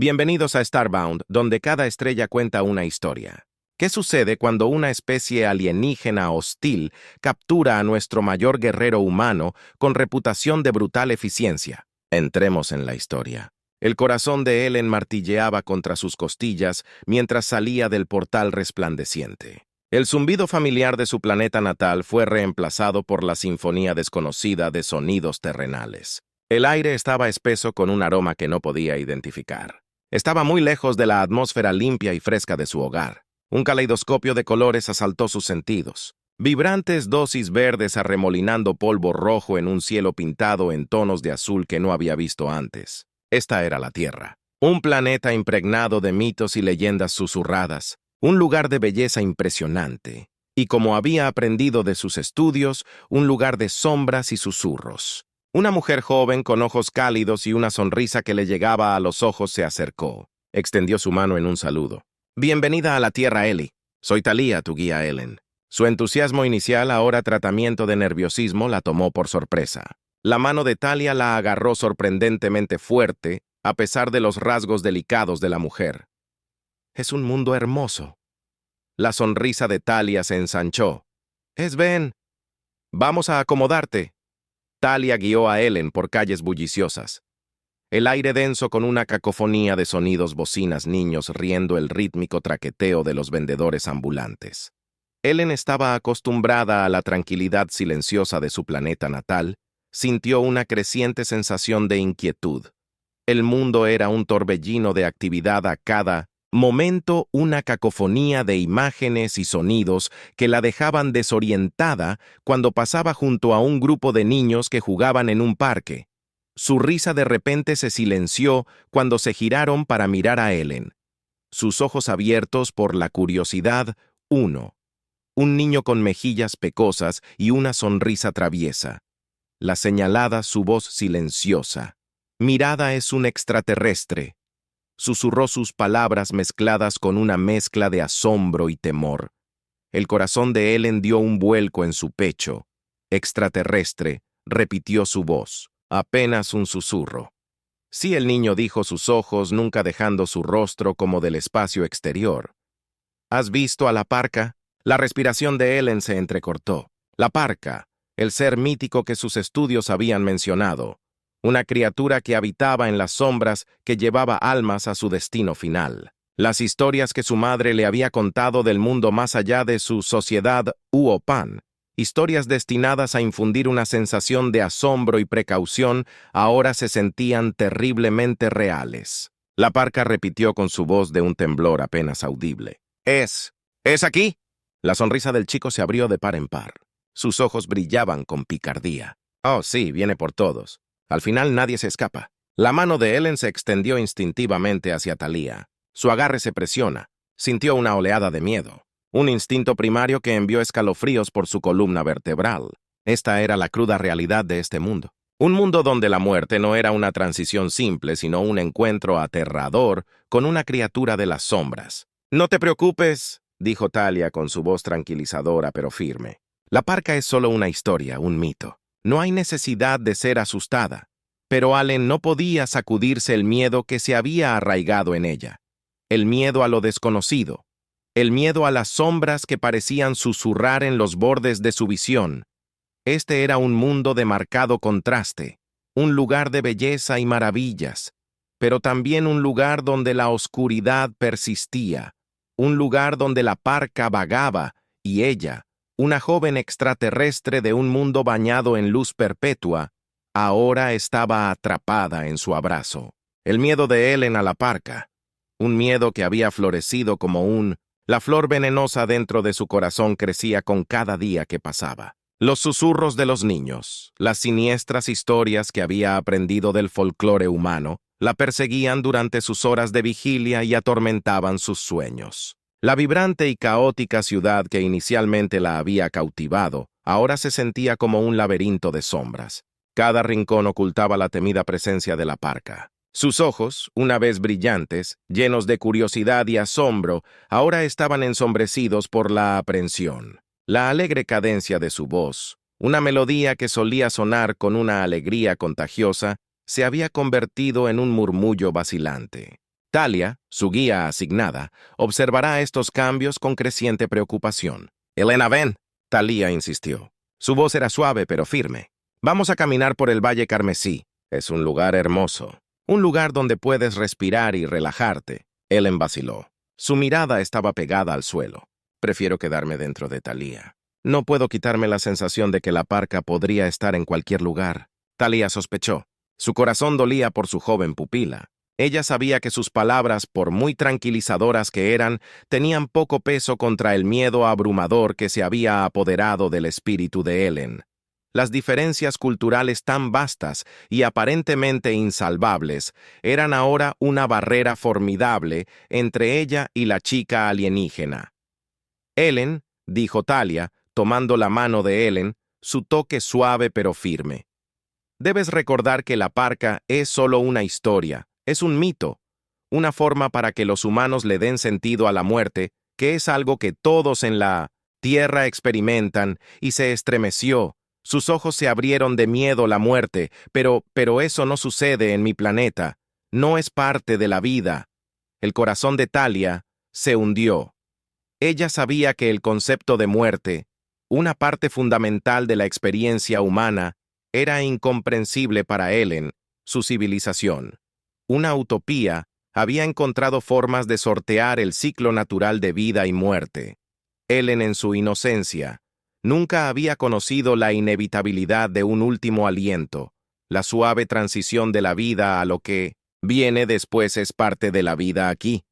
Bienvenidos a Starbound, donde cada estrella cuenta una historia. ¿Qué sucede cuando una especie alienígena hostil captura a nuestro mayor guerrero humano con reputación de brutal eficiencia? Entremos en la historia. El corazón de Ellen martilleaba contra sus costillas mientras salía del portal resplandeciente. El zumbido familiar de su planeta natal fue reemplazado por la sinfonía desconocida de sonidos terrenales. El aire estaba espeso con un aroma que no podía identificar. Estaba muy lejos de la atmósfera limpia y fresca de su hogar. Un caleidoscopio de colores asaltó sus sentidos. Vibrantes dosis verdes arremolinando polvo rojo en un cielo pintado en tonos de azul que no había visto antes. Esta era la Tierra. Un planeta impregnado de mitos y leyendas susurradas. Un lugar de belleza impresionante. Y como había aprendido de sus estudios, un lugar de sombras y susurros. Una mujer joven con ojos cálidos y una sonrisa que le llegaba a los ojos se acercó. Extendió su mano en un saludo. «Bienvenida a la Tierra, Ellie. Soy Talia, tu guía Ellen». Su entusiasmo inicial, ahora tratamiento de nerviosismo, la tomó por sorpresa. La mano de Talia la agarró sorprendentemente fuerte, a pesar de los rasgos delicados de la mujer. «Es un mundo hermoso». La sonrisa de Talia se ensanchó. «Es Ben. Vamos a acomodarte». Talia guió a Ellen por calles bulliciosas. El aire denso con una cacofonía de sonidos, bocinas, niños riendo, el rítmico traqueteo de los vendedores ambulantes. Ellen estaba acostumbrada a la tranquilidad silenciosa de su planeta natal, sintió una creciente sensación de inquietud. El mundo era un torbellino de actividad a cada momento, una cacofonía de imágenes y sonidos que la dejaban desorientada cuando pasaba junto a un grupo de niños que jugaban en un parque. Su risa de repente se silenció cuando se giraron para mirar a Ellen. Sus ojos abiertos por la curiosidad, un niño con mejillas pecosas y una sonrisa traviesa. La señalada, su voz silenciosa. «Mirada es un extraterrestre». Susurró sus palabras mezcladas con una mezcla de asombro y temor. El corazón de Ellen dio un vuelco en su pecho. «Extraterrestre», repitió su voz, apenas un susurro. Sí, el niño dijo, sus ojos nunca dejando su rostro como del espacio exterior. «¿Has visto a la parca?» La respiración de Ellen se entrecortó. La parca, el ser mítico que sus estudios habían mencionado. Una criatura que habitaba en las sombras que llevaba almas a su destino final. Las historias que su madre le había contado del mundo más allá de su sociedad Uopan, historias destinadas a infundir una sensación de asombro y precaución, ahora se sentían terriblemente reales. La parca repitió con su voz de un temblor apenas audible. «¿Es aquí?» La sonrisa del chico se abrió de par en par. Sus ojos brillaban con picardía. «Oh, sí, viene por todos. Al final nadie se escapa». La mano de Ellen se extendió instintivamente hacia Talia. Su agarre se presiona. Sintió una oleada de miedo. Un instinto primario que envió escalofríos por su columna vertebral. Esta era la cruda realidad de este mundo. Un mundo donde la muerte no era una transición simple, sino un encuentro aterrador con una criatura de las sombras. «No te preocupes», dijo Talia con su voz tranquilizadora pero firme. «La parca es solo una historia, un mito. No hay necesidad de ser asustada». Pero Ellen no podía sacudirse el miedo que se había arraigado en ella. El miedo a lo desconocido. El miedo a las sombras que parecían susurrar en los bordes de su visión. Este era un mundo de marcado contraste, un lugar de belleza y maravillas, pero también un lugar donde la oscuridad persistía, un lugar donde la parca vagaba y ella, una joven extraterrestre de un mundo bañado en luz perpetua, ahora estaba atrapada en su abrazo. El miedo de Ellen a la parca, un miedo que había florecido como la flor venenosa dentro de su corazón crecía con cada día que pasaba. Los susurros de los niños, las siniestras historias que había aprendido del folclore humano, la perseguían durante sus horas de vigilia y atormentaban sus sueños. La vibrante y caótica ciudad que inicialmente la había cautivado, ahora se sentía como un laberinto de sombras. Cada rincón ocultaba la temida presencia de la parca. Sus ojos, una vez brillantes, llenos de curiosidad y asombro, ahora estaban ensombrecidos por la aprensión. La alegre cadencia de su voz, una melodía que solía sonar con una alegría contagiosa, se había convertido en un murmullo vacilante. Talia, su guía asignada, observará estos cambios con creciente preocupación. «Elena, ven», Talia insistió. Su voz era suave pero firme. «Vamos a caminar por el Valle Carmesí. Es un lugar hermoso. Un lugar donde puedes respirar y relajarte». Ellen vaciló. Su mirada estaba pegada al suelo. «Prefiero quedarme dentro de Talia. No puedo quitarme la sensación de que la parca podría estar en cualquier lugar». Talia sospechó. Su corazón dolía por su joven pupila. Ella sabía que sus palabras, por muy tranquilizadoras que eran, tenían poco peso contra el miedo abrumador que se había apoderado del espíritu de Ellen. Las diferencias culturales tan vastas y aparentemente insalvables eran ahora una barrera formidable entre ella y la chica alienígena. «Ellen», dijo Talia, tomando la mano de Ellen, su toque suave pero firme. «Debes recordar que la parca es solo una historia. Es un mito, una forma para que los humanos le den sentido a la muerte, que es algo que todos en la Tierra experimentan», y se estremeció. Sus ojos se abrieron de miedo a la muerte, pero eso no sucede en mi planeta. No es parte de la vida. El corazón de Talia se hundió. Ella sabía que el concepto de muerte, una parte fundamental de la experiencia humana, era incomprensible para Ellen, su civilización. Una utopía había encontrado formas de sortear el ciclo natural de vida y muerte. Ellen, en su inocencia, nunca había conocido la inevitabilidad de un último aliento. La suave transición de la vida a lo que viene después es parte de la vida aquí,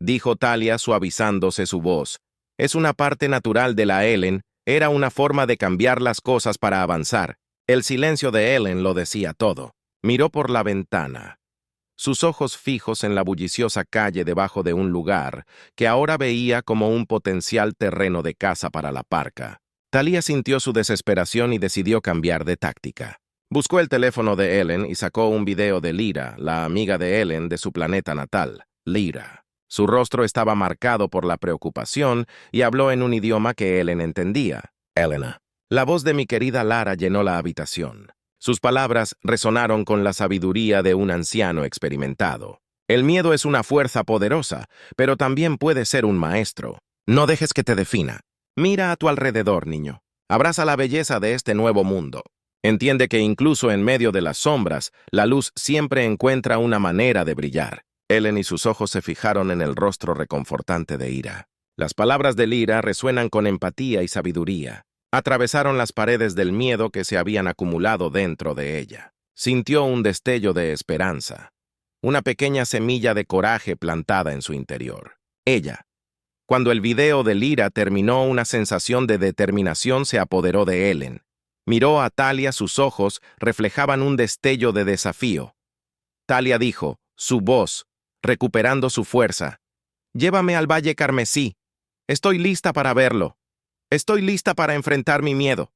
dijo Talia suavizándose su voz. Es una parte natural de la Ellen, era una forma de cambiar las cosas para avanzar. El silencio de Ellen lo decía todo. Miró por la ventana. Sus ojos fijos en la bulliciosa calle debajo de un lugar que ahora veía como un potencial terreno de caza para la parca. Talia sintió su desesperación y decidió cambiar de táctica. Buscó el teléfono de Ellen y sacó un video de Lyra, la amiga de Ellen de su planeta natal, Lyra. Su rostro estaba marcado por la preocupación y habló en un idioma que Ellen entendía. «Elena». La voz de mi querida Lara llenó la habitación. Sus palabras resonaron con la sabiduría de un anciano experimentado. «El miedo es una fuerza poderosa, pero también puede ser un maestro. No dejes que te defina. Mira a tu alrededor, niño. Abraza la belleza de este nuevo mundo. Entiende que incluso en medio de las sombras, la luz siempre encuentra una manera de brillar». Ellen y sus ojos se fijaron en el rostro reconfortante de Ira. Las palabras de Lyra resuenan con empatía y sabiduría. Atravesaron las paredes del miedo que se habían acumulado dentro de ella. Sintió un destello de esperanza, una pequeña semilla de coraje plantada en su interior. Ella. Cuando el video de Lyra terminó, una sensación de determinación se apoderó de Ellen. Miró a Talia, sus ojos reflejaban un destello de desafío. Talia dijo, su voz, recuperando su fuerza, «Llévame al Valle Carmesí. Estoy lista para verlo. Estoy lista para enfrentar mi miedo».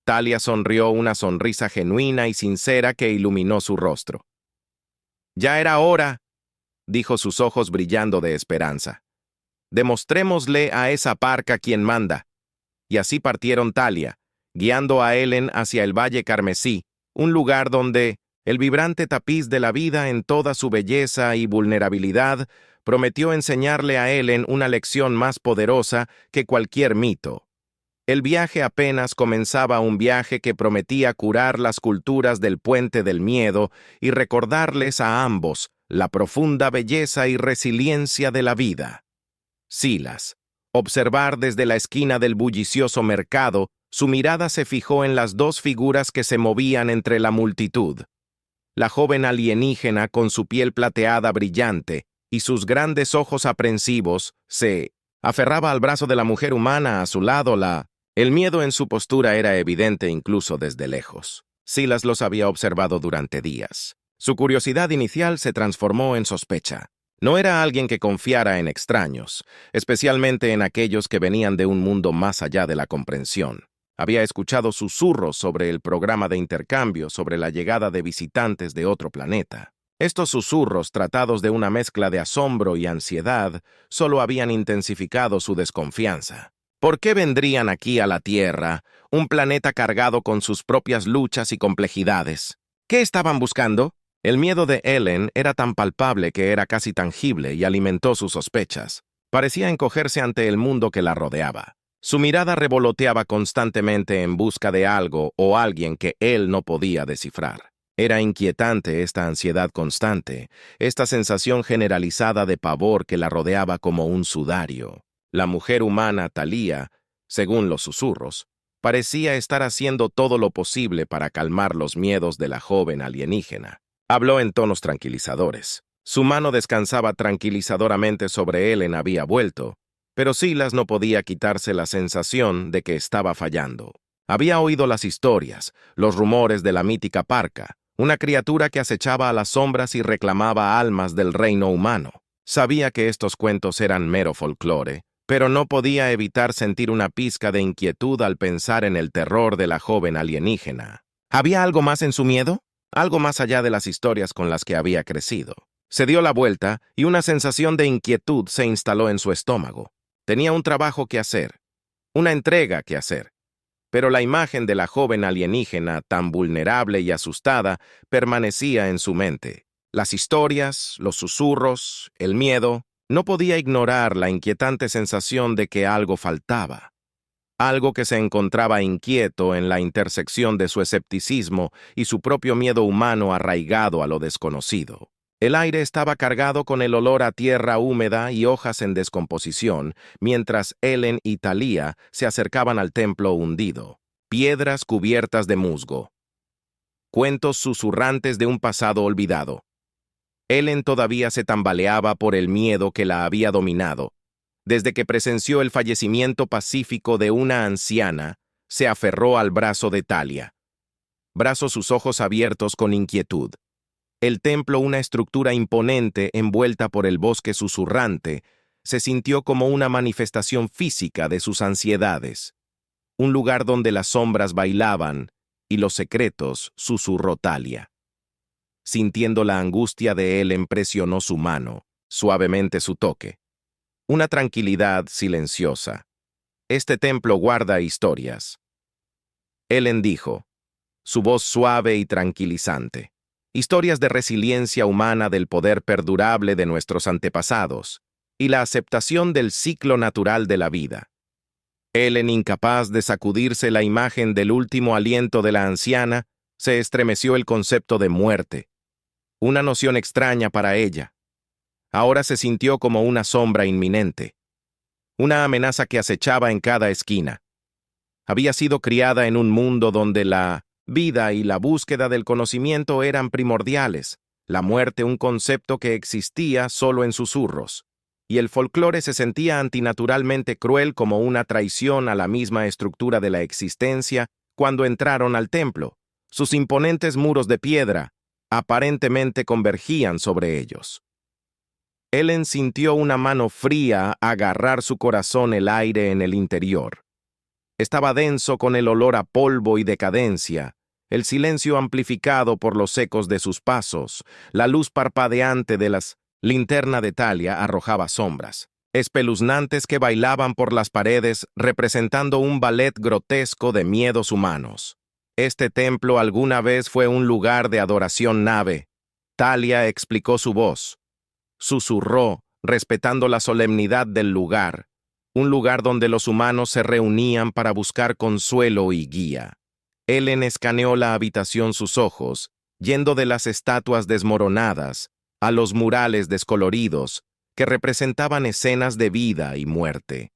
Talia sonrió una sonrisa genuina y sincera que iluminó su rostro. «Ya era hora», dijo, sus ojos brillando de esperanza. «Demostrémosle a esa parca quién manda». Y así partieron Talia, guiando a Ellen hacia el Valle Carmesí, un lugar donde el vibrante tapiz de la vida en toda su belleza y vulnerabilidad prometió enseñarle a Ellen una lección más poderosa que cualquier mito. El viaje apenas comenzaba, un viaje que prometía curar las culturas del puente del miedo y recordarles a ambos la profunda belleza y resiliencia de la vida. Silas. Observar desde la esquina del bullicioso mercado, su mirada se fijó en las dos figuras que se movían entre la multitud. La joven alienígena con su piel plateada brillante y sus grandes ojos aprensivos se aferraba al brazo de la mujer humana a su lado. El miedo en su postura era evidente incluso desde lejos. Silas los había observado durante días. Su curiosidad inicial se transformó en sospecha. No era alguien que confiara en extraños, especialmente en aquellos que venían de un mundo más allá de la comprensión. Había escuchado susurros sobre el programa de intercambio, sobre la llegada de visitantes de otro planeta. Estos susurros, tratados de una mezcla de asombro y ansiedad, solo habían intensificado su desconfianza. ¿Por qué vendrían aquí a la Tierra, un planeta cargado con sus propias luchas y complejidades? ¿Qué estaban buscando? El miedo de Ellen era tan palpable que era casi tangible y alimentó sus sospechas. Parecía encogerse ante el mundo que la rodeaba. Su mirada revoloteaba constantemente en busca de algo o alguien que él no podía descifrar. Era inquietante esta ansiedad constante, esta sensación generalizada de pavor que la rodeaba como un sudario. La mujer humana, Thalía, según los susurros, parecía estar haciendo todo lo posible para calmar los miedos de la joven alienígena. Habló en tonos tranquilizadores. Su mano descansaba tranquilizadoramente sobre él en había vuelto, pero Silas no podía quitarse la sensación de que estaba fallando. Había oído las historias, los rumores de la mítica Parca, una criatura que acechaba a las sombras y reclamaba almas del reino humano. Sabía que estos cuentos eran mero folclore, pero no podía evitar sentir una pizca de inquietud al pensar en el terror de la joven alienígena. ¿Había algo más en su miedo? Algo más allá de las historias con las que había crecido. Se dio la vuelta y una sensación de inquietud se instaló en su estómago. Tenía un trabajo que hacer, una entrega que hacer. Pero la imagen de la joven alienígena, tan vulnerable y asustada, permanecía en su mente. Las historias, los susurros, el miedo, no podía ignorar la inquietante sensación de que algo faltaba. Algo que se encontraba inquieto en la intersección de su escepticismo y su propio miedo humano arraigado a lo desconocido. El aire estaba cargado con el olor a tierra húmeda y hojas en descomposición, mientras Ellen y Thalía se acercaban al templo hundido. Piedras cubiertas de musgo. Cuentos susurrantes de un pasado olvidado. Ellen todavía se tambaleaba por el miedo que la había dominado. Desde que presenció el fallecimiento pacífico de una anciana, se aferró al brazo de Thalía. Brazó sus ojos abiertos con inquietud. El templo, una estructura imponente envuelta por el bosque susurrante, se sintió como una manifestación física de sus ansiedades. Un lugar donde las sombras bailaban y los secretos, susurró Thalía. Sintiendo la angustia de él, presionó su mano, suavemente su toque. Una tranquilidad silenciosa. Este templo guarda historias. Ellen dijo, su voz suave y tranquilizante. Historias de resiliencia humana, del poder perdurable de nuestros antepasados y la aceptación del ciclo natural de la vida. Ellen, incapaz de sacudirse la imagen del último aliento de la anciana, se estremeció el concepto de muerte. Una noción extraña para ella. Ahora se sintió como una sombra inminente. Una amenaza que acechaba en cada esquina. Había sido criada en un mundo donde la vida y la búsqueda del conocimiento eran primordiales, la muerte un concepto que existía solo en susurros, y el folclore se sentía antinaturalmente cruel como una traición a la misma estructura de la existencia cuando entraron al templo. Sus imponentes muros de piedra aparentemente convergían sobre ellos. Ellen sintió una mano fría agarrar su corazón, el aire en el interior. Estaba denso con el olor a polvo y decadencia, el silencio amplificado por los ecos de sus pasos, la luz parpadeante de las linterna de Thalía arrojaba sombras, espeluznantes que bailaban por las paredes representando un ballet grotesco de miedos humanos. Este templo alguna vez fue un lugar de adoración nave. Thalía explicó su voz. Susurró, respetando la solemnidad del lugar, un lugar donde los humanos se reunían para buscar consuelo y guía. Ellen escaneó la habitación sus ojos, yendo de las estatuas desmoronadas a los murales descoloridos que representaban escenas de vida y muerte.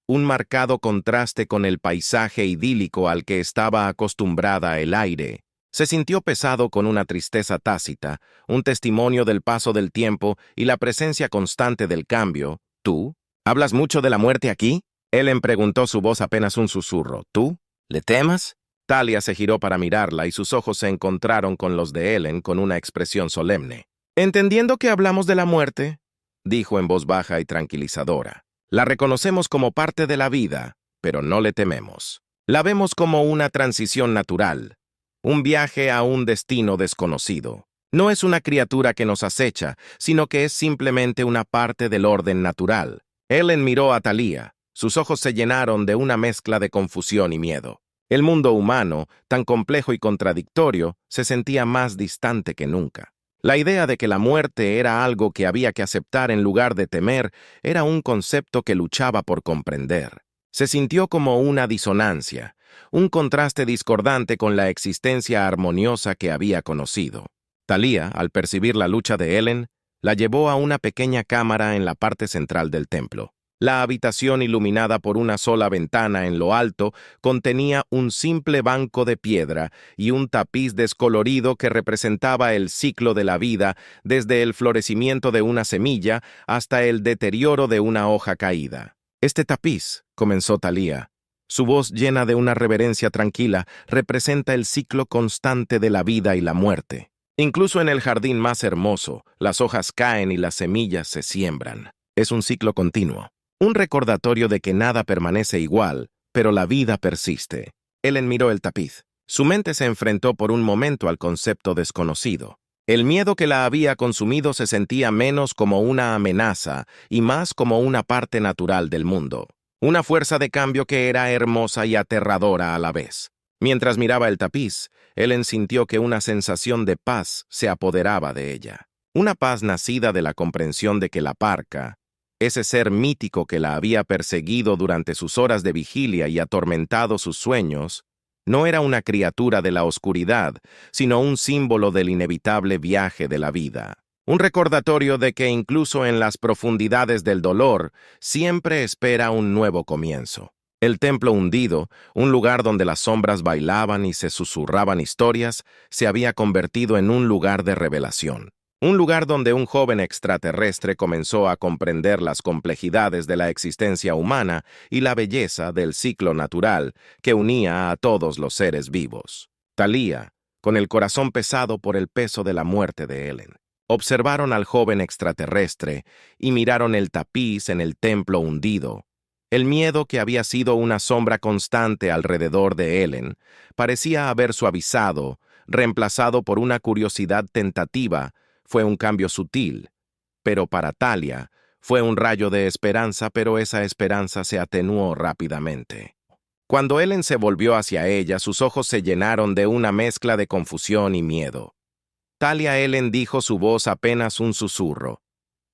Un marcado contraste con el paisaje idílico al que estaba acostumbrada el aire. Se sintió pesado con una tristeza tácita, un testimonio del paso del tiempo y la presencia constante del cambio. ¿Tú? ¿Hablas mucho de la muerte aquí? Ellen preguntó, su voz apenas un susurro. ¿Tú? ¿Le temas? Thalía se giró para mirarla y sus ojos se encontraron con los de Ellen con una expresión solemne. Entendiendo que hablamos de la muerte, dijo en voz baja y tranquilizadora. La reconocemos como parte de la vida, pero no le tememos. La vemos como una transición natural. Un viaje a un destino desconocido. No es una criatura que nos acecha, sino que es simplemente una parte del orden natural. Ellen miró a Thalía. Sus ojos se llenaron de una mezcla de confusión y miedo. El mundo humano, tan complejo y contradictorio, se sentía más distante que nunca. La idea de que la muerte era algo que había que aceptar en lugar de temer era un concepto que luchaba por comprender. Se sintió como una disonancia, un contraste discordante con la existencia armoniosa que había conocido. Thalía, al percibir la lucha de Ellen, la llevó a una pequeña cámara en la parte central del templo. La habitación, iluminada por una sola ventana en lo alto, contenía un simple banco de piedra y un tapiz descolorido que representaba el ciclo de la vida, desde el florecimiento de una semilla hasta el deterioro de una hoja caída. Este tapiz, comenzó Thalía, su voz llena de una reverencia tranquila, representa el ciclo constante de la vida y la muerte. Incluso en el jardín más hermoso, las hojas caen y las semillas se siembran. Es un ciclo continuo. Un recordatorio de que nada permanece igual, pero la vida persiste. Ellen miró el tapiz. Su mente se enfrentó por un momento al concepto desconocido. El miedo que la había consumido se sentía menos como una amenaza y más como una parte natural del mundo. Una fuerza de cambio que era hermosa y aterradora a la vez. Mientras miraba el tapiz, Ellen sintió que una sensación de paz se apoderaba de ella. Una paz nacida de la comprensión de que la parca, ese ser mítico que la había perseguido durante sus horas de vigilia y atormentado sus sueños, no era una criatura de la oscuridad, sino un símbolo del inevitable viaje de la vida. Un recordatorio de que incluso en las profundidades del dolor, siempre espera un nuevo comienzo. El templo hundido, un lugar donde las sombras bailaban y se susurraban historias, se había convertido en un lugar de revelación. Un lugar donde un joven extraterrestre comenzó a comprender las complejidades de la existencia humana y la belleza del ciclo natural que unía a todos los seres vivos. Thalía, con el corazón pesado por el peso de la muerte de Ellen, observaron al joven extraterrestre y miraron el tapiz en el templo hundido. El miedo que había sido una sombra constante alrededor de Ellen parecía haber suavizado, reemplazado por una curiosidad tentativa. Fue un cambio sutil, pero para Thalía fue un rayo de esperanza, pero esa esperanza se atenuó rápidamente. Cuando Ellen se volvió hacia ella, sus ojos se llenaron de una mezcla de confusión y miedo. Thalía, Ellen, dijo, su voz apenas un susurro.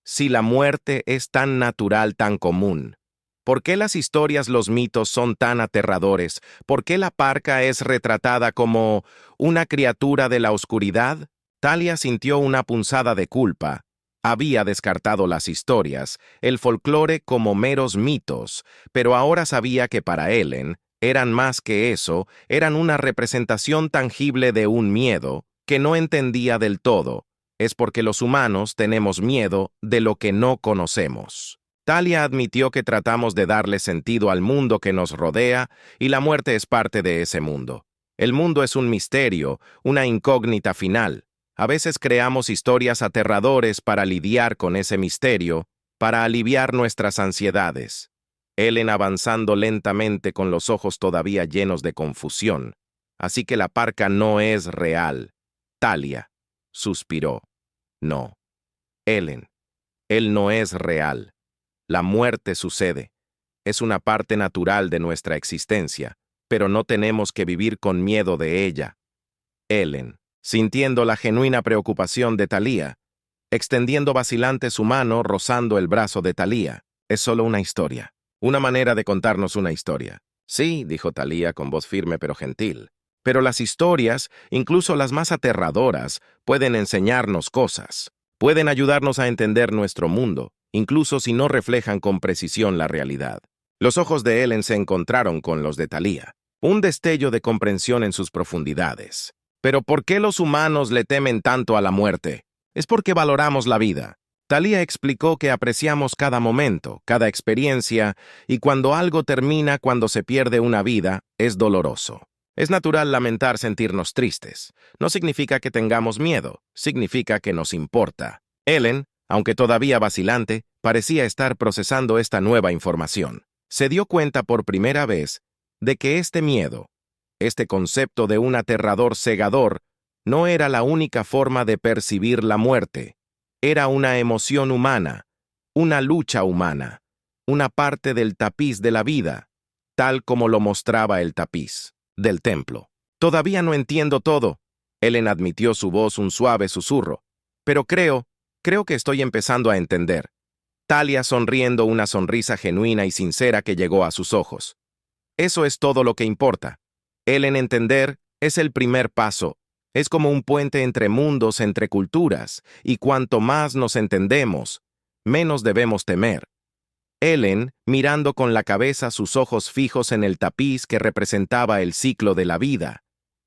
Si la muerte es tan natural, tan común, ¿por qué las historias, los mitos son tan aterradores? ¿Por qué la parca es retratada como una criatura de la oscuridad? Thalía sintió una punzada de culpa. Había descartado las historias, el folclore como meros mitos, pero ahora sabía que para Ellen eran más que eso, eran una representación tangible de un miedo que no entendía del todo. Es porque los humanos tenemos miedo de lo que no conocemos. Thalía admitió que tratamos de darle sentido al mundo que nos rodea y la muerte es parte de ese mundo. El mundo es un misterio, una incógnita final. A veces creamos historias aterradores para lidiar con ese misterio, para aliviar nuestras ansiedades. Ellen avanzando lentamente con los ojos todavía llenos de confusión. Así que la parca no es real. Thalía suspiró. No. Ellen, él no es real. La muerte sucede. Es una parte natural de nuestra existencia, pero no tenemos que vivir con miedo de ella. Ellen, sintiendo la genuina preocupación de Thalía, extendiendo vacilante su mano, rozando el brazo de Thalía. Es solo una historia, una manera de contarnos una historia. Sí, dijo Thalía con voz firme pero gentil. Pero las historias, incluso las más aterradoras, pueden enseñarnos cosas. Pueden ayudarnos a entender nuestro mundo, incluso si no reflejan con precisión la realidad. Los ojos de Ellen se encontraron con los de Thalía. Un destello de comprensión en sus profundidades. ¿Pero por qué los humanos le temen tanto a la muerte? Es porque valoramos la vida. Thalía explicó que apreciamos cada momento, cada experiencia, y cuando algo termina, cuando se pierde una vida, es doloroso. Es natural lamentar sentirnos tristes. No significa que tengamos miedo, significa que nos importa. Ellen, aunque todavía vacilante, parecía estar procesando esta nueva información. Se dio cuenta por primera vez de que este miedo, este concepto de un aterrador cegador, no era la única forma de percibir la muerte. Era una emoción humana, una lucha humana, una parte del tapiz de la vida, tal como lo mostraba el tapiz del templo. Todavía no entiendo todo. Ellen admitió, su voz un suave susurro. Pero creo que estoy empezando a entender. Talia sonriendo una sonrisa genuina y sincera que llegó a sus ojos. Eso es todo lo que importa. El en entender es el primer paso. Es como un puente entre mundos, entre culturas, y cuanto más nos entendemos, menos debemos temer. Ellen, mirando con la cabeza sus ojos fijos en el tapiz que representaba el ciclo de la vida,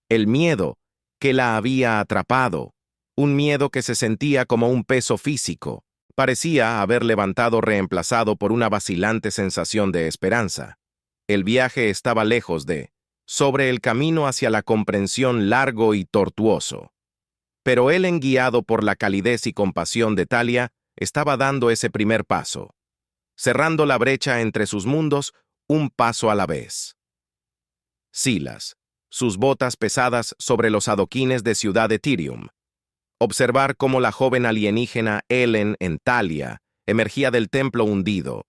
el miedo que la había atrapado, un miedo que se sentía como un peso físico, parecía haber levantado reemplazado por una vacilante sensación de esperanza. El viaje estaba lejos sobre el camino hacia la comprensión largo y tortuoso. Pero Ellen, guiado por la calidez y compasión de Talia, estaba dando ese primer paso, cerrando la brecha entre sus mundos un paso a la vez. Silas, sus botas pesadas sobre los adoquines de Ciudad Ethereum. Observar cómo la joven alienígena Ellen en Talia emergía del templo hundido.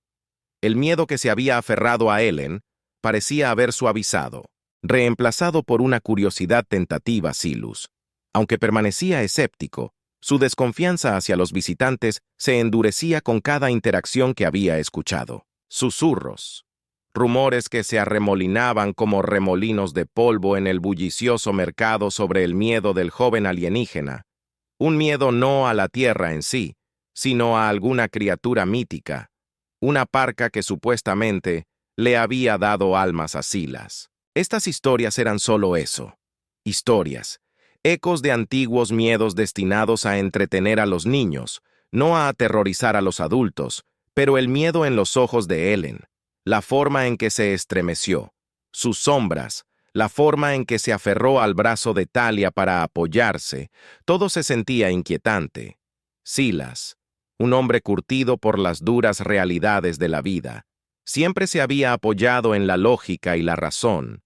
El miedo que se había aferrado a Ellen parecía haber suavizado, reemplazado por una curiosidad tentativa Silus. Aunque permanecía escéptico, su desconfianza hacia los visitantes se endurecía con cada interacción que había escuchado. Susurros, rumores que se arremolinaban como remolinos de polvo en el bullicioso mercado sobre el miedo del joven alienígena. Un miedo no a la Tierra en sí, sino a alguna criatura mítica, una parca que supuestamente le había dado almas a Silas. Estas historias eran solo eso, historias, ecos de antiguos miedos destinados a entretener a los niños, no a aterrorizar a los adultos, pero el miedo en los ojos de Ellen, la forma en que se estremeció, sus sombras, la forma en que se aferró al brazo de Talia para apoyarse, todo se sentía inquietante. Silas, un hombre curtido por las duras realidades de la vida, siempre se había apoyado en la lógica y la razón,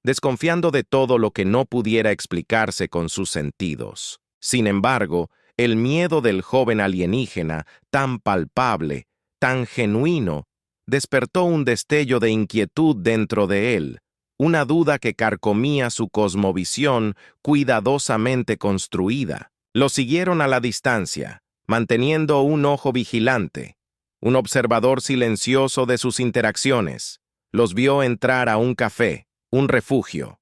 desconfiando de todo lo que no pudiera explicarse con sus sentidos. Sin embargo, el miedo del joven alienígena, tan palpable, tan genuino, despertó un destello de inquietud dentro de él, una duda que carcomía su cosmovisión cuidadosamente construida. Lo siguieron a la distancia, manteniendo un ojo vigilante, un observador silencioso de sus interacciones. Los vio entrar a un café, un refugio.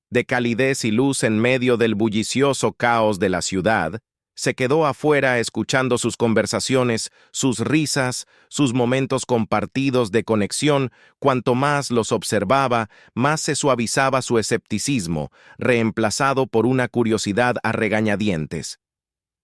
De calidez y luz en medio del bullicioso caos de la ciudad, se quedó afuera escuchando sus conversaciones, sus risas, sus momentos compartidos de conexión. Cuanto más los observaba, más se suavizaba su escepticismo, reemplazado por una curiosidad a regañadientes.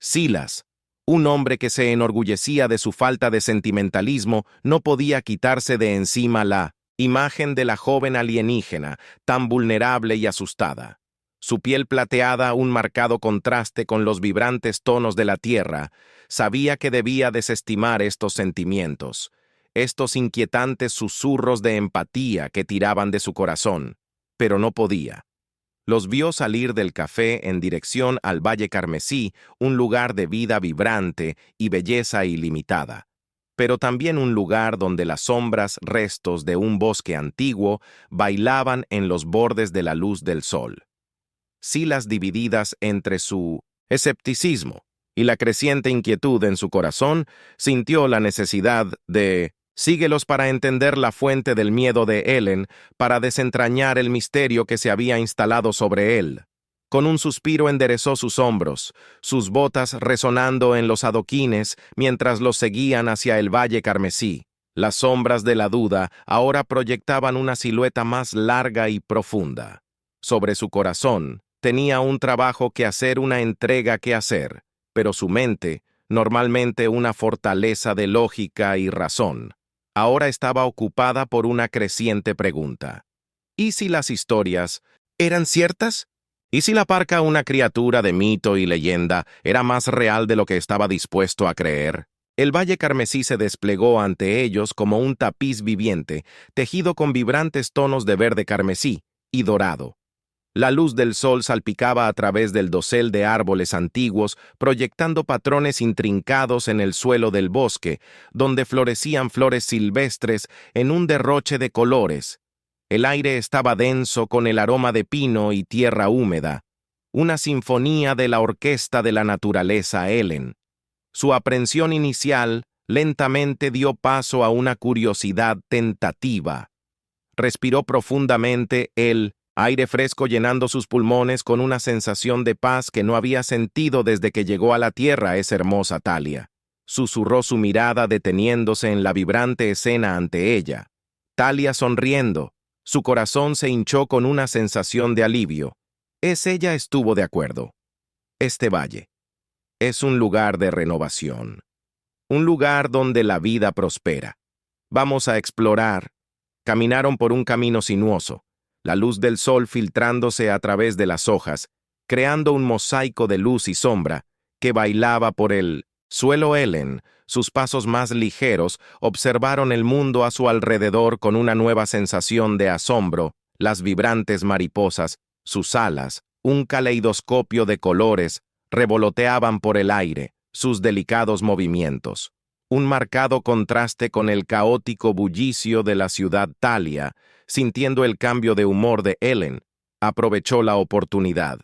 Silas, un hombre que se enorgullecía de su falta de sentimentalismo, no podía quitarse de encima la imagen de la joven alienígena, tan vulnerable y asustada. Su piel plateada, un marcado contraste con los vibrantes tonos de la tierra, sabía que debía desestimar estos sentimientos, estos inquietantes susurros de empatía que tiraban de su corazón, pero no podía. Los vio salir del café en dirección al Valle Carmesí, un lugar de vida vibrante y belleza ilimitada, pero también un lugar donde las sombras, restos de un bosque antiguo, bailaban en los bordes de la luz del sol. Silas, divididas entre su escepticismo y la creciente inquietud en su corazón, sintió la necesidad de síguelos para entender la fuente del miedo de Ellen, para desentrañar el misterio que se había instalado sobre él. Con un suspiro enderezó sus hombros, sus botas resonando en los adoquines mientras los seguían hacia el Valle Carmesí. Las sombras de la duda ahora proyectaban una silueta más larga y profunda. Sobre su corazón, tenía un trabajo que hacer, una entrega que hacer, pero su mente, normalmente una fortaleza de lógica y razón, ahora estaba ocupada por una creciente pregunta. ¿Y si las historias eran ciertas? ¿Y si la parca, una criatura de mito y leyenda, era más real de lo que estaba dispuesto a creer? El Valle Carmesí se desplegó ante ellos como un tapiz viviente, tejido con vibrantes tonos de verde carmesí y dorado. La luz del sol salpicaba a través del dosel de árboles antiguos, proyectando patrones intrincados en el suelo del bosque, donde florecían flores silvestres en un derroche de colores. El aire estaba denso con el aroma de pino y tierra húmeda. una sinfonía de la orquesta de la naturaleza Elen. Su aprensión inicial lentamente dio paso a una curiosidad tentativa. Respiró profundamente el aire fresco llenando sus pulmones con una sensación de paz que no había sentido desde que llegó a la tierra esa hermosa Talia. Susurró su mirada deteniéndose en la vibrante escena ante ella. Talia sonriendo, su corazón se hinchó con una sensación de alivio. Ella estuvo de acuerdo. Este valle es un lugar de renovación, un lugar donde la vida prospera. Vamos a explorar. Caminaron por un camino sinuoso, la luz del sol filtrándose a través de las hojas, creando un mosaico de luz y sombra que bailaba por el suelo. Ellen, sus pasos más ligeros, observaron el mundo a su alrededor con una nueva sensación de asombro, las vibrantes mariposas, sus alas, un caleidoscopio de colores, revoloteaban por el aire, sus delicados movimientos. Un marcado contraste con el caótico bullicio de la ciudad. Talia, sintiendo el cambio de humor de Ellen, aprovechó la oportunidad.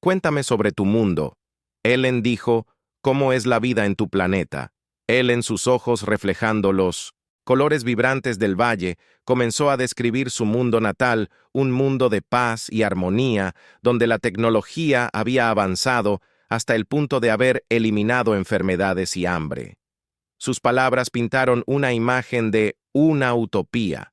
Cuéntame sobre tu mundo. Ellen dijo, ¿cómo es la vida en tu planeta? Ellen, sus ojos reflejando los colores vibrantes del valle, comenzó a describir su mundo natal, un mundo de paz y armonía, donde la tecnología había avanzado hasta el punto de haber eliminado enfermedades y hambre. Sus palabras pintaron una imagen de una utopía,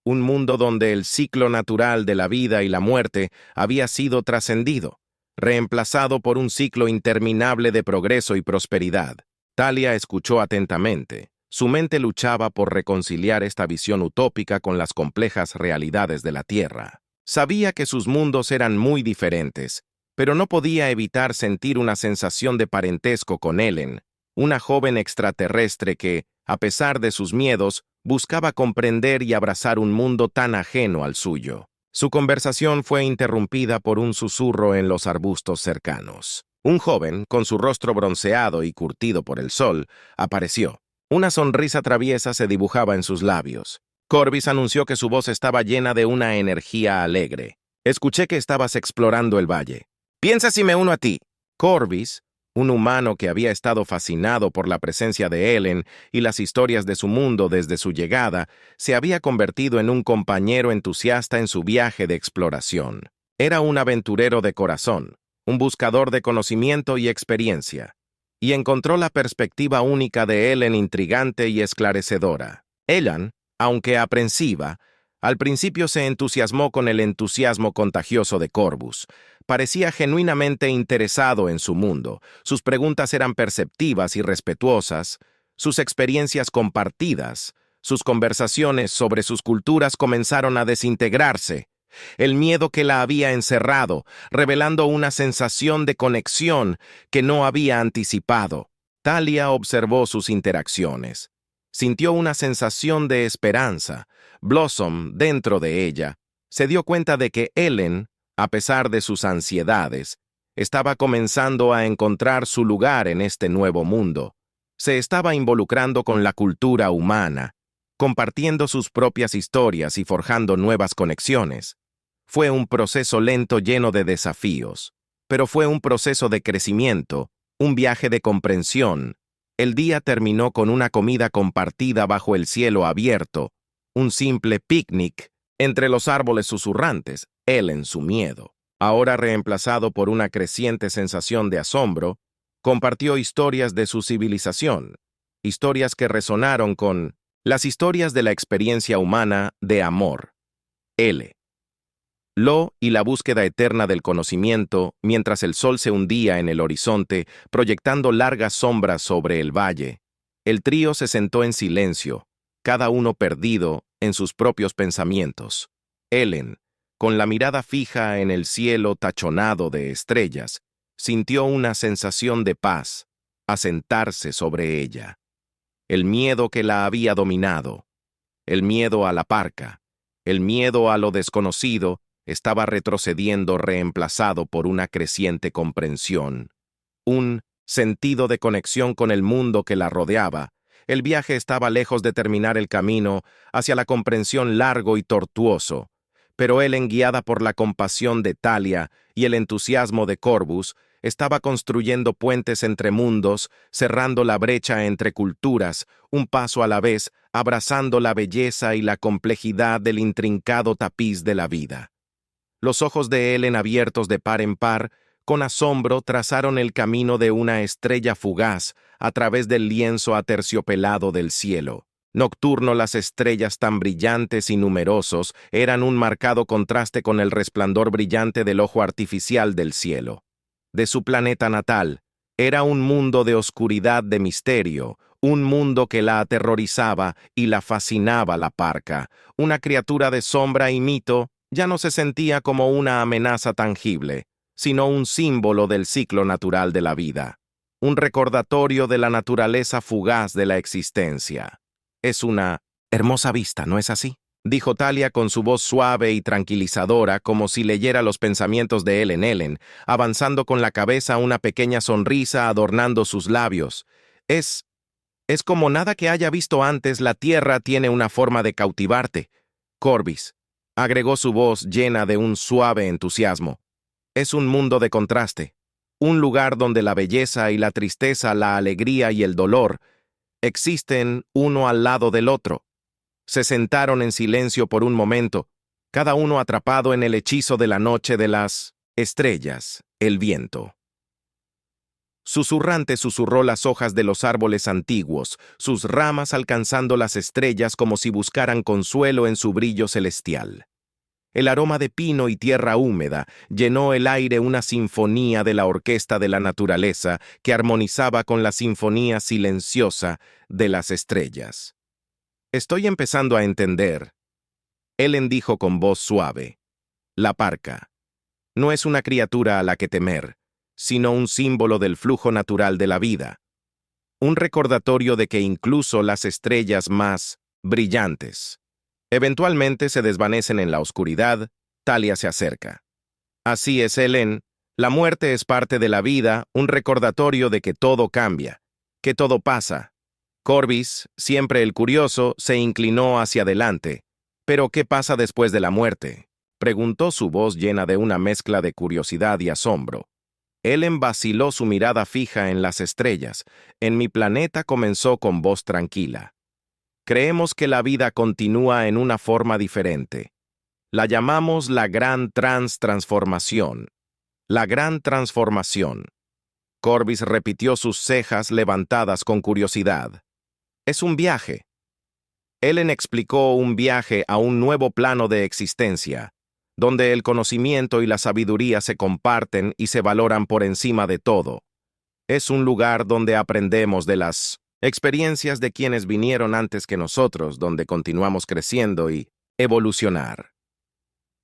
un mundo donde el ciclo natural de la vida y la muerte había sido trascendido, reemplazado por un ciclo interminable de progreso y prosperidad. Talia escuchó atentamente. Su mente luchaba por reconciliar esta visión utópica con las complejas realidades de la Tierra. Sabía que sus mundos eran muy diferentes, pero no podía evitar sentir una sensación de parentesco con Ellen, una joven extraterrestre que, a pesar de sus miedos, buscaba comprender y abrazar un mundo tan ajeno al suyo. Su conversación fue interrumpida por un susurro en los arbustos cercanos. Un joven, con su rostro bronceado y curtido por el sol, apareció. Una sonrisa traviesa se dibujaba en sus labios. Corvus anunció que su voz estaba llena de una energía alegre. Escuché que estabas explorando el valle. ¿Piensa si me uno a ti? Corvus, un humano que había estado fascinado por la presencia de Ellen y las historias de su mundo desde su llegada, se había convertido en un compañero entusiasta en su viaje de exploración. Era un aventurero de corazón, un buscador de conocimiento y experiencia, y encontró la perspectiva única de Ellen intrigante y esclarecedora. Ellen, aunque aprensiva, al principio se entusiasmó con el entusiasmo contagioso de Corvus. Parecía genuinamente interesado en su mundo. Sus preguntas eran perceptivas y respetuosas, sus experiencias compartidas, sus conversaciones sobre sus culturas comenzaron a desintegrarse. El miedo que la había encerrado, revelando una sensación de conexión que no había anticipado. Talia observó sus interacciones. Sintió una sensación de esperanza. Blossom, dentro de ella, se dio cuenta de que Ellen, a pesar de sus ansiedades, estaba comenzando a encontrar su lugar en este nuevo mundo. Se estaba involucrando con la cultura humana, compartiendo sus propias historias y forjando nuevas conexiones. Fue un proceso lento lleno de desafíos, pero fue un proceso de crecimiento, un viaje de comprensión. El día terminó con una comida compartida bajo el cielo abierto, un simple picnic entre los árboles susurrantes. Ellen, su miedo, ahora reemplazado por una creciente sensación de asombro, compartió historias de su civilización, historias que resonaron con las historias de la experiencia humana de amor. Lo y la búsqueda eterna del conocimiento mientras el sol se hundía en el horizonte, proyectando largas sombras sobre el valle. El trío se sentó en silencio, cada uno perdido en sus propios pensamientos. Ellen, con la mirada fija en el cielo tachonado de estrellas, sintió una sensación de paz asentarse sobre ella. El miedo que la había dominado, el miedo a la parca, el miedo a lo desconocido, estaba retrocediendo reemplazado por una creciente comprensión, un sentido de conexión con el mundo que la rodeaba. El viaje estaba lejos de terminar el camino hacia la comprensión largo y tortuoso, pero Ellen, guiada por la compasión de Thalia y el entusiasmo de Corvus, estaba construyendo puentes entre mundos, cerrando la brecha entre culturas, un paso a la vez, abrazando la belleza y la complejidad del intrincado tapiz de la vida. Los ojos de Ellen, abiertos de par en par, con asombro trazaron el camino de una estrella fugaz a través del lienzo aterciopelado del cielo. Nocturno, las estrellas tan brillantes y numerosos eran un marcado contraste con el resplandor brillante del ojo artificial del cielo. De su planeta natal, era un mundo de oscuridad, de misterio, un mundo que la aterrorizaba y la fascinaba. La parca, una criatura de sombra y mito, ya no se sentía como una amenaza tangible, sino un símbolo del ciclo natural de la vida, un recordatorio de la naturaleza fugaz de la existencia. Es una hermosa vista, ¿no es así?, dijo Thalia con su voz suave y tranquilizadora, como si leyera los pensamientos de Ellen, avanzando con la cabeza, una pequeña sonrisa adornando sus labios. Es como nada que haya visto antes. La tierra tiene una forma de cautivarte, Corvus, agregó su voz llena de un suave entusiasmo. Es un mundo de contraste, un lugar donde la belleza y la tristeza, la alegría y el dolor existen uno al lado del otro. Se sentaron en silencio por un momento, cada uno atrapado en el hechizo de la noche, de las estrellas, el viento. Susurrante susurró las hojas de los árboles antiguos, sus ramas alcanzando las estrellas como si buscaran consuelo en su brillo celestial. El aroma de pino y tierra húmeda llenó el aire, una sinfonía de la orquesta de la naturaleza que armonizaba con la sinfonía silenciosa de las estrellas. Estoy empezando a entender, Ellen dijo con voz suave. La parca no es una criatura a la que temer, sino un símbolo del flujo natural de la vida. Un recordatorio de que incluso las estrellas más brillantes eventualmente se desvanecen en la oscuridad. Thalia se acerca. Así es, Ellen, la muerte es parte de la vida, un recordatorio de que todo cambia, que todo pasa. Corvus, siempre el curioso, se inclinó hacia adelante. ¿Pero qué pasa después de la muerte?, preguntó, su voz llena de una mezcla de curiosidad y asombro. Ellen vaciló, su mirada fija en las estrellas. En mi planeta, comenzó con voz tranquila. Creemos que la vida continúa en una forma diferente. La llamamos la gran transformación. La gran transformación. Corvus repitió, sus cejas levantadas con curiosidad. Es un viaje. Ellen explicó, un viaje a un nuevo plano de existencia, donde el conocimiento y la sabiduría se comparten y se valoran por encima de todo. Es un lugar donde aprendemos de las experiencias de quienes vinieron antes que nosotros, donde continuamos creciendo y evolucionar.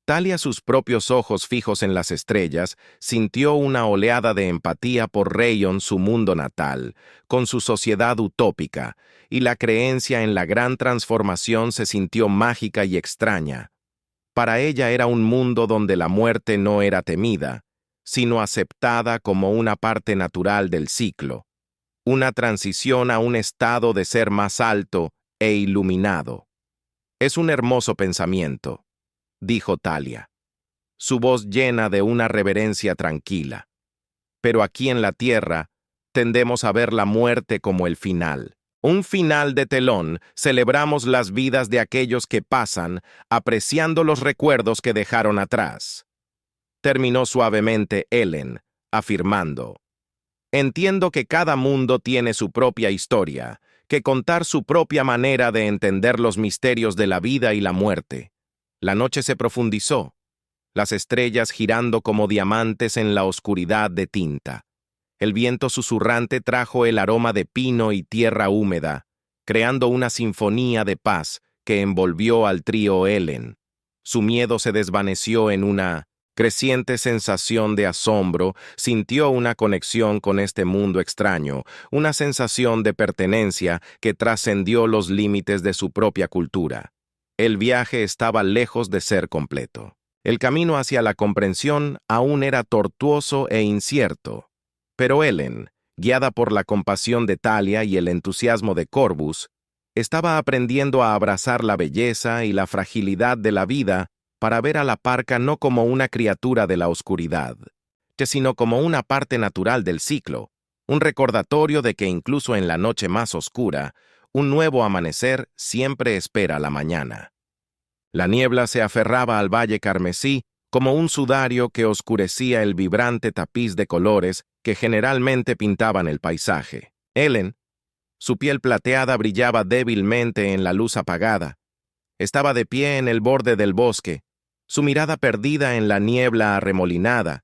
Thalia, sus propios ojos fijos en las estrellas, sintió una oleada de empatía por Rayon, su mundo natal, con su sociedad utópica, y la creencia en la gran transformación se sintió mágica y extraña. Para ella era un mundo donde la muerte no era temida, sino aceptada como una parte natural del ciclo, una transición a un estado de ser más alto e iluminado. Es un hermoso pensamiento, dijo Thalia, su voz llena de una reverencia tranquila. Pero aquí en la tierra, tendemos a ver la muerte como el final. Un final de telón. Celebramos las vidas de aquellos que pasan, apreciando los recuerdos que dejaron atrás. Terminó suavemente Ellen, afirmando: entiendo que cada mundo tiene su propia historia, que contar su propia manera de entender los misterios de la vida y la muerte. La noche se profundizó, las estrellas girando como diamantes en la oscuridad de tinta. El viento susurrante trajo el aroma de pino y tierra húmeda, creando una sinfonía de paz que envolvió al trío Ellen. Su miedo se desvaneció en una creciente sensación de asombro, sintió una conexión con este mundo extraño, una sensación de pertenencia que trascendió los límites de su propia cultura. El viaje estaba lejos de ser completo. El camino hacia la comprensión aún era tortuoso e incierto. Pero Ellen, guiada por la compasión de Thalia y el entusiasmo de Corvus, estaba aprendiendo a abrazar la belleza y la fragilidad de la vida para ver a la parca no como una criatura de la oscuridad, sino como una parte natural del ciclo, un recordatorio de que incluso en la noche más oscura, un nuevo amanecer siempre espera la mañana. La niebla se aferraba al valle carmesí como un sudario que oscurecía el vibrante tapiz de colores que generalmente pintaban el paisaje. Ellen, su piel plateada brillaba débilmente en la luz apagada. Estaba de pie en el borde del bosque, su mirada perdida en la niebla arremolinada.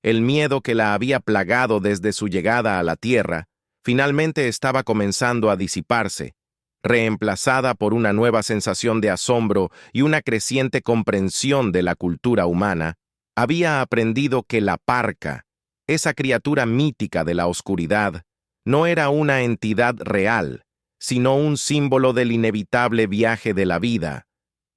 El miedo que la había plagado desde su llegada a la tierra finalmente estaba comenzando a disiparse, reemplazada por una nueva sensación de asombro y una creciente comprensión de la cultura humana. Había aprendido que la parca, esa criatura mítica de la oscuridad, no era una entidad real, sino un símbolo del inevitable viaje de la vida.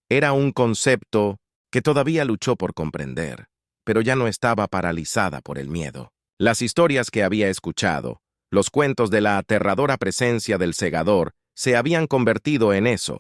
Era un concepto que todavía luchó por comprender, pero ya no estaba paralizada por el miedo. Las historias que había escuchado, los cuentos de la aterradora presencia del segador, se habían convertido en eso.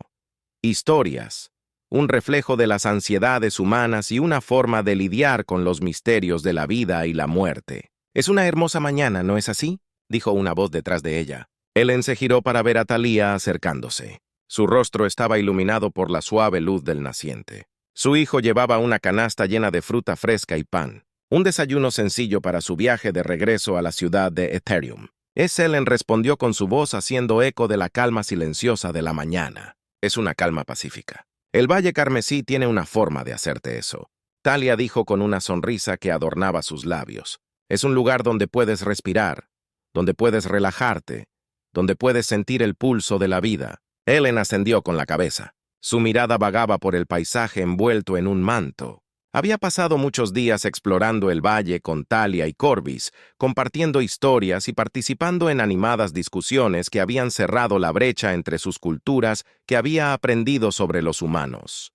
Historias, un reflejo de las ansiedades humanas y una forma de lidiar con los misterios de la vida y la muerte. «Es una hermosa mañana, ¿no es así?», dijo una voz detrás de ella. Ellen se giró para ver a Thalía acercándose. Su rostro estaba iluminado por la suave luz del naciente. Su hijo llevaba una canasta llena de fruta fresca y pan, un desayuno sencillo para su viaje de regreso a la ciudad de Ethereum. Ellen respondió con su voz haciendo eco de la calma silenciosa de la mañana. Es una calma pacífica. El Valle Carmesí tiene una forma de hacerte eso. Thalía dijo con una sonrisa que adornaba sus labios. Es un lugar donde puedes respirar, donde puedes relajarte, donde puedes sentir el pulso de la vida. Ellen ascendió con la cabeza. Su mirada vagaba por el paisaje envuelto en un manto. Había pasado muchos días explorando el valle con Thalía y Corvus, compartiendo historias y participando en animadas discusiones que habían cerrado la brecha entre sus culturas que había aprendido sobre los humanos.